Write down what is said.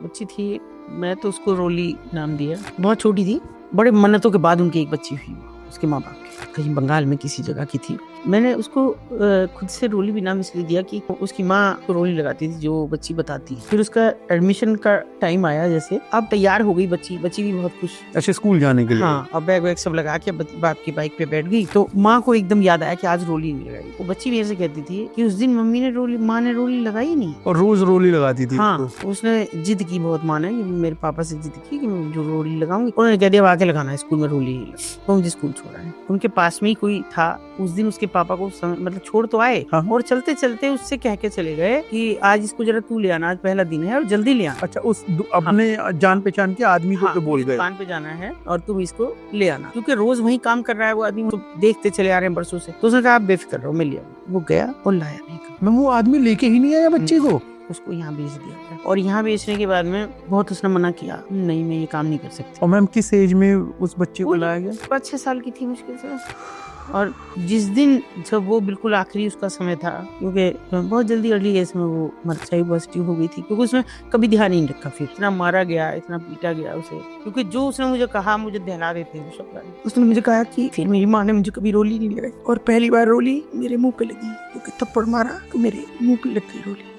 बच्ची थी, मैं तो उसको रोली नाम दिया। बहुत छोटी थी, बड़े मन्नतों के बाद उनकी एक बच्ची हुई, उसके माँ बाप की, कहीं बंगाल में किसी जगह की थी। मैंने उसको खुद से रोली भी नाम इसलिए दिया कि उसकी माँ को रोली लगाती थी जो बच्ची बताती। फिर उसका एडमिशन का टाइम आया, जैसे अब तैयार हो गई बच्ची भी बहुत खुश, अच्छा स्कूल जाने के लिए। हाँ, अब बैग वैग सब लगा के बाप की बाइक पे बैठ गई। तो माँ को एकदम याद आया कि आज रोली नहीं लगाई। वो बच्ची भी ऐसे कहती थी कि उस दिन माँ ने रोली लगाई नहीं, और रोज रोली लगाती थी। हाँ, उसने जिद की, बहुत माना कि मेरे पापा से जिद की कि मैं जो रोली लगाऊंगी। उन्होंने कह दिया आके लगाना है स्कूल में रोली, तो मुझे स्कूल छोड़ा है। उनके पास में ही कोई था उस दिन, उसके पापा को मतलब छोड़ तो आए, हाँ। और चलते चलते उससे कह के चले गए कि आज इसको जरा तू ले आना, आज पहला दिन है और जल्दी ले आना। अच्छा, उस अपने जान पहचान के आदमी को हाँ, तो बोल गए दुकान पे जाना है और तुम इसको ले आना, क्योंकि रोज वही काम कर रहा है वो आदमी, तो देखते चले आ रहे हैं बरसों से। तो उसने कहा आप बेफिक्र रहो, मैं ले आऊंगा। वो गया और लाया नहीं। मैं वो आदमी लेके ही नहीं आया बच्चे को, उसको यहाँ बेच दिया। और यहाँ बेचने के बाद में बहुत उसने मना किया, नहीं मैं ये काम नहीं कर सकती। और मैम किस एज में उस बच्चे को लाया गया? 5-6 साल की थी मुश्किल से। और जिस दिन जब वो बिल्कुल आखिरी उसका समय था, क्योंकि बहुत जल्दी अर्ली एज में वो मरचाई पॉजिटिव हो गई थी, क्योंकि उसने कभी ध्यान ही नहीं रखा। फिर इतना मारा गया, इतना पीटा गया उसे, क्योंकि जो उसने मुझे कहा, मुझे दहला देते हैं शब्द। उसने मुझे कहा कि फिर मेरी माँ ने मुझे कभी रोली नहीं लगाई, और पहली बार रोली मेरे मुंह पे लगी, क्योंकि थप्पड़ मारा तो मेरे मुंह पे लग गई रोली।